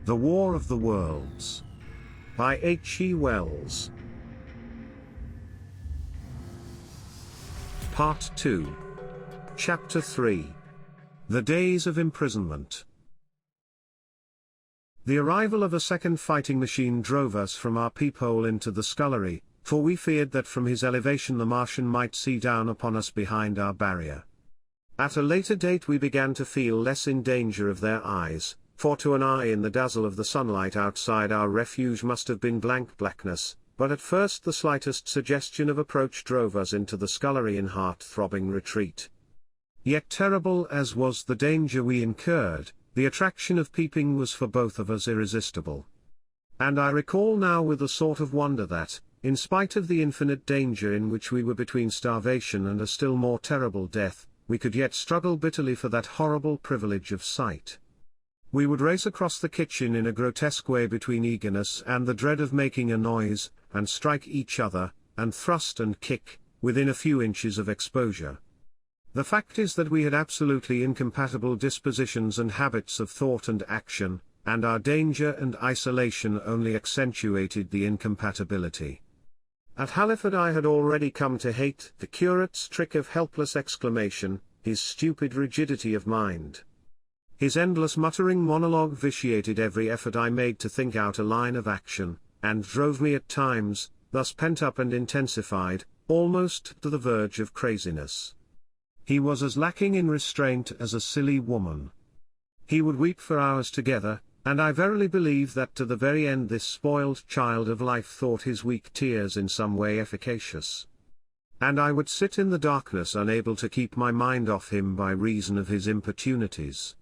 The War of the Worlds. By H.G. Wells. Part 2. Chapter 3. The Days of Imprisonment. The arrival of a second fighting machine drove us from our peephole into the scullery, for we feared that from his elevation the Martian might see down upon us behind our barrier. At a later date we began to feel less in danger of their eyes, for to an eye in the dazzle of the sunlight outside our refuge must have been blank blackness, but at first the slightest suggestion of approach drove us into the scullery in heart-throbbing retreat. Yet terrible as was the danger we incurred, the attraction of peeping was for both of us irresistible. And I recall now with a sort of wonder that, in spite of the infinite danger in which we were between starvation and a still more terrible death, we could yet struggle bitterly for that horrible privilege of sight. We would race across the kitchen in a grotesque way between eagerness and the dread of making a noise, and strike each other, and thrust and kick, within a few inches of exposure. The fact is that we had absolutely incompatible dispositions and habits of thought and action, and our danger and isolation only accentuated the incompatibility. At Halliford I had already come to hate the curate's trick of helpless exclamation, his stupid rigidity of mind. His endless muttering monologue vitiated every effort I made to think out a line of action, and drove me at times, thus pent up and intensified, almost to the verge of craziness. He was as lacking in restraint as a silly woman. He would weep for hours together, and I verily believe that to the very end this spoiled child of life thought his weak tears in some way efficacious. And I would sit in the darkness unable to keep my mind off him by reason of his importunities.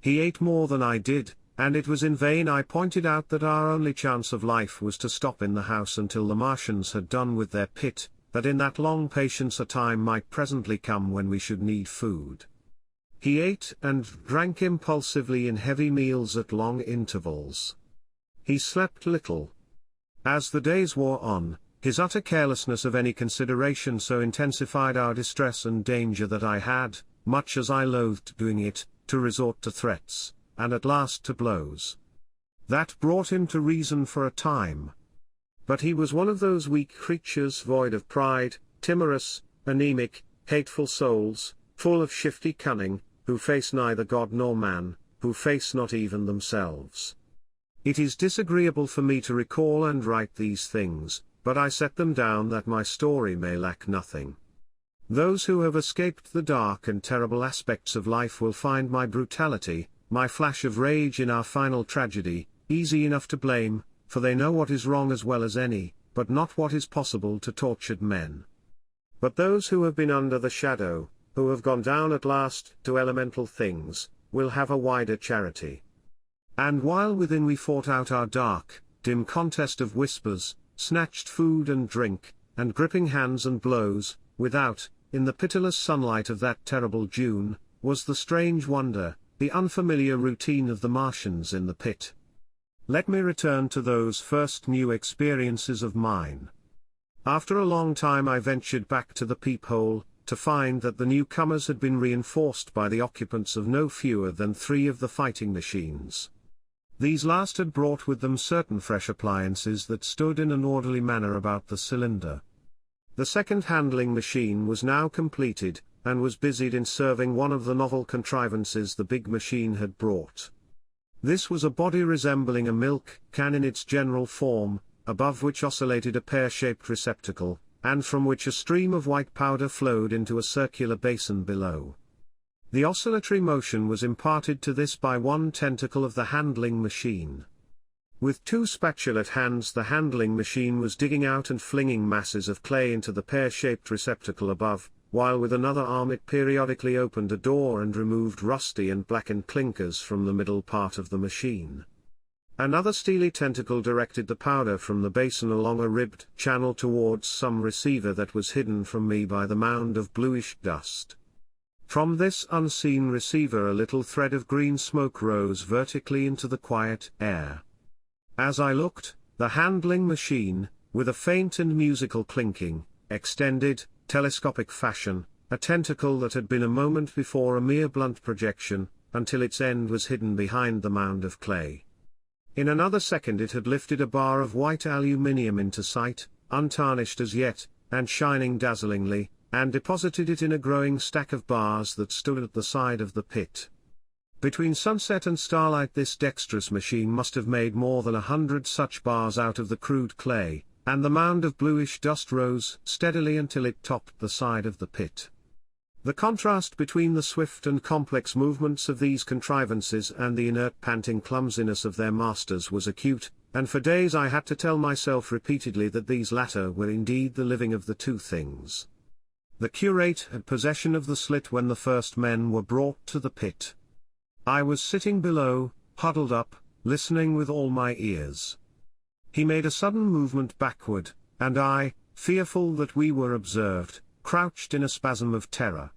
He ate more than I did, and it was in vain I pointed out that our only chance of life was to stop in the house until the Martians had done with their pit, that in that long patience a time might presently come when we should need food. He ate and drank impulsively in heavy meals at long intervals. He slept little. As the days wore on, his utter carelessness of any consideration so intensified our distress and danger that I had, much as I loathed doing it, to resort to threats, and at last to blows. That brought him to reason for a time. But he was one of those weak creatures void of pride, timorous, anemic, hateful souls, full of shifty cunning, who face neither God nor man, who face not even themselves. It is disagreeable for me to recall and write these things, but I set them down that my story may lack nothing. Those who have escaped the dark and terrible aspects of life will find my brutality, my flash of rage in our final tragedy, easy enough to blame, for they know what is wrong as well as any, but not what is possible to tortured men. But those who have been under the shadow, who have gone down at last to elemental things, will have a wider charity. And while within we fought out our dark, dim contest of whispers, snatched food and drink, and gripping hands and blows, without, in the pitiless sunlight of that terrible June, was the strange wonder, the unfamiliar routine of the Martians in the pit. Let me return to those first new experiences of mine. After a long time I ventured back to the peephole, to find that the newcomers had been reinforced by the occupants of no fewer than 3 of the fighting machines. These last had brought with them certain fresh appliances that stood in an orderly manner about the cylinder. The second handling machine was now completed, and was busied in serving one of the novel contrivances the big machine had brought. This was a body resembling a milk can in its general form, above which oscillated a pear-shaped receptacle, and from which a stream of white powder flowed into a circular basin below. The oscillatory motion was imparted to this by one tentacle of the handling machine. With 2 spatulate hands the handling machine was digging out and flinging masses of clay into the pear-shaped receptacle above, while with another arm it periodically opened a door and removed rusty and blackened clinkers from the middle part of the machine. Another steely tentacle directed the powder from the basin along a ribbed channel towards some receiver that was hidden from me by the mound of bluish dust. From this unseen receiver a little thread of green smoke rose vertically into the quiet air. As I looked, the handling machine, with a faint and musical clinking, extended, telescopic fashion, a tentacle that had been a moment before a mere blunt projection, until its end was hidden behind the mound of clay. In another second it had lifted a bar of white aluminium into sight, untarnished as yet, and shining dazzlingly, and deposited it in a growing stack of bars that stood at the side of the pit. Between sunset and starlight this dexterous machine must have made more than 100 such bars out of the crude clay, and the mound of bluish dust rose steadily until it topped the side of the pit. The contrast between the swift and complex movements of these contrivances and the inert panting clumsiness of their masters was acute, and for days I had to tell myself repeatedly that these latter were indeed the living of the two things. The curate had possession of the slit when the first men were brought to the pit. I was sitting below, huddled up, listening with all my ears. He made a sudden movement backward, and I, fearful that we were observed, crouched in a spasm of terror.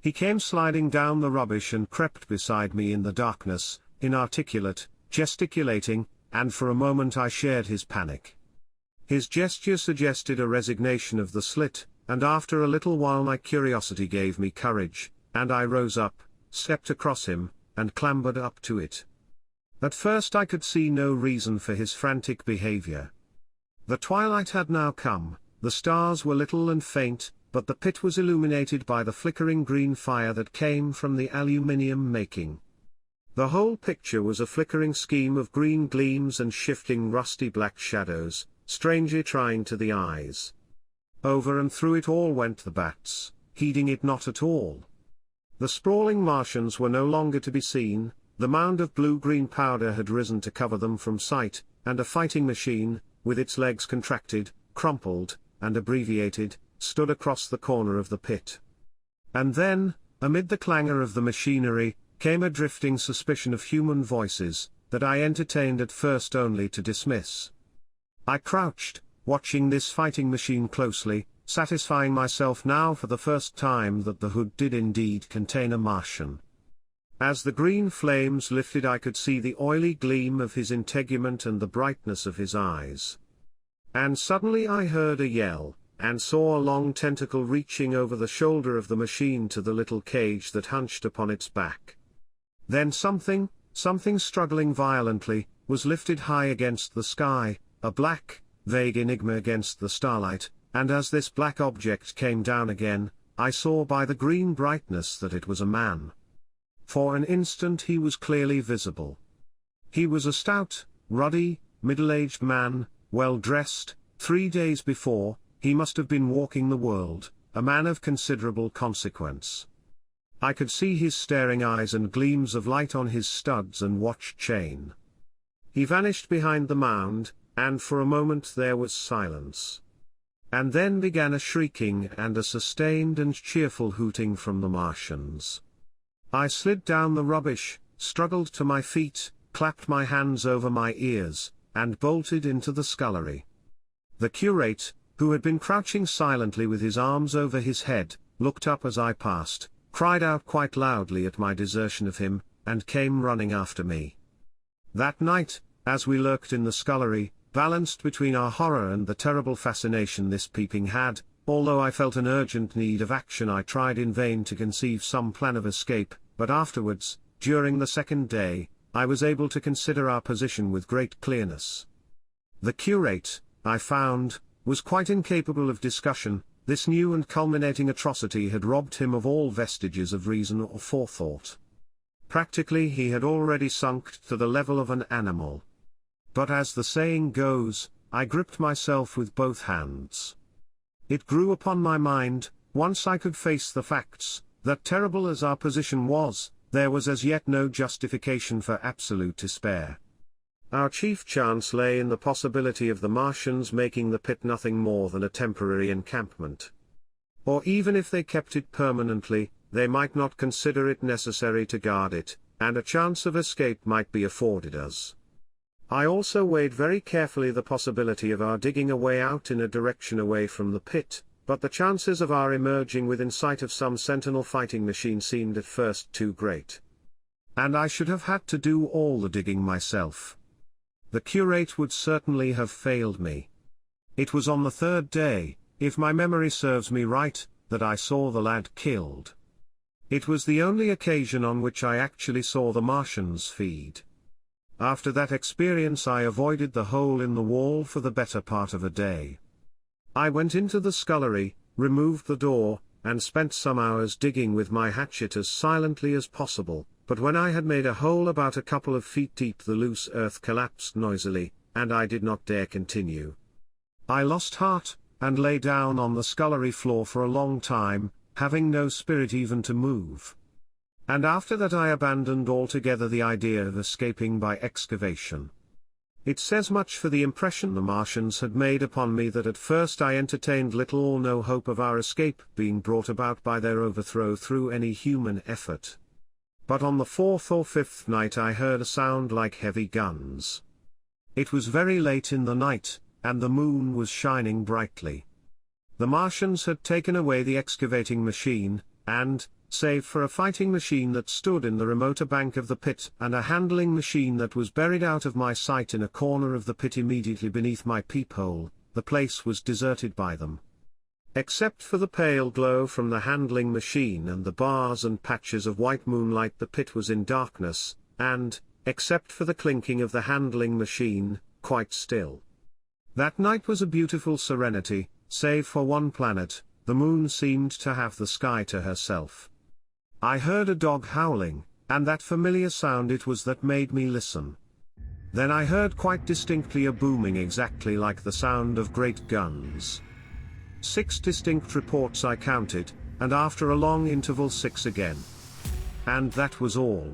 He came sliding down the rubbish and crept beside me in the darkness, inarticulate, gesticulating, and for a moment I shared his panic. His gesture suggested a resignation of the slit, and after a little while my curiosity gave me courage, and I rose up, stepped across him, and clambered up to it. At first I could see no reason for his frantic behavior. The twilight had now come, the stars were little and faint, but the pit was illuminated by the flickering green fire that came from the aluminium making. The whole picture was a flickering scheme of green gleams and shifting rusty black shadows, strangely trying to the eyes. Over and through it all went the bats, heeding it not at all. The sprawling Martians were no longer to be seen, the mound of blue-green powder had risen to cover them from sight, and a fighting machine, with its legs contracted, crumpled, and abbreviated, stood across the corner of the pit. And then, amid the clangor of the machinery, came a drifting suspicion of human voices, that I entertained at first only to dismiss. I crouched, watching this fighting machine closely, satisfying myself now for the first time that the hood did indeed contain a Martian. As the green flames lifted I could see the oily gleam of his integument and the brightness of his eyes. And suddenly I heard a yell, and saw a long tentacle reaching over the shoulder of the machine to the little cage that hunched upon its back. Then something struggling violently, was lifted high against the sky, a black, vague enigma against the starlight, and as this black object came down again, I saw by the green brightness that it was a man. For an instant he was clearly visible. He was a stout, ruddy, middle-aged man, well dressed. 3 days before, he must have been walking the world, a man of considerable consequence. I could see his staring eyes and gleams of light on his studs and watch chain. He vanished behind the mound, and for a moment there was silence. And then began a shrieking and a sustained and cheerful hooting from the Martians. I slid down the rubbish, struggled to my feet, clapped my hands over my ears, and bolted into the scullery. The curate, who had been crouching silently with his arms over his head, looked up as I passed, cried out quite loudly at my desertion of him, and came running after me. That night, as we lurked in the scullery, balanced between our horror and the terrible fascination this peeping had, although I felt an urgent need of action I tried in vain to conceive some plan of escape, but afterwards, during the second day, I was able to consider our position with great clearness. The curate, I found, was quite incapable of discussion. This new and culminating atrocity had robbed him of all vestiges of reason or forethought. Practically he had already sunk to the level of an animal. But as the saying goes, I gripped myself with both hands. It grew upon my mind, once I could face the facts, that terrible as our position was, there was as yet no justification for absolute despair. Our chief chance lay in the possibility of the Martians making the pit nothing more than a temporary encampment. Or even if they kept it permanently, they might not consider it necessary to guard it, and a chance of escape might be afforded us. I also weighed very carefully the possibility of our digging a way out in a direction away from the pit, but the chances of our emerging within sight of some sentinel fighting machine seemed at first too great. And I should have had to do all the digging myself. The curate would certainly have failed me. It was on the third day, if my memory serves me right, that I saw the lad killed. It was the only occasion on which I actually saw the Martians feed. After that experience I avoided the hole in the wall for the better part of a day. I went into the scullery, removed the door, and spent some hours digging with my hatchet as silently as possible, but when I had made a hole about a couple of feet deep the loose earth collapsed noisily, and I did not dare continue. I lost heart, and lay down on the scullery floor for a long time, having no spirit even to move. And after that I abandoned altogether the idea of escaping by excavation. It says much for the impression the Martians had made upon me that at first I entertained little or no hope of our escape being brought about by their overthrow through any human effort. But on the fourth or fifth night I heard a sound like heavy guns. It was very late in the night, and the moon was shining brightly. The Martians had taken away the excavating machine, and, save for a fighting machine that stood in the remoter bank of the pit and a handling machine that was buried out of my sight in a corner of the pit immediately beneath my peephole, the place was deserted by them. Except for the pale glow from the handling machine and the bars and patches of white moonlight, the pit was in darkness, and, except for the clinking of the handling machine, quite still. That night was a beautiful serenity, save for one planet. The moon seemed to have the sky to herself. I heard a dog howling, and that familiar sound it was that made me listen. Then I heard quite distinctly a booming exactly like the sound of great guns. 6 distinct reports I counted, and after a long interval 6 again. And that was all.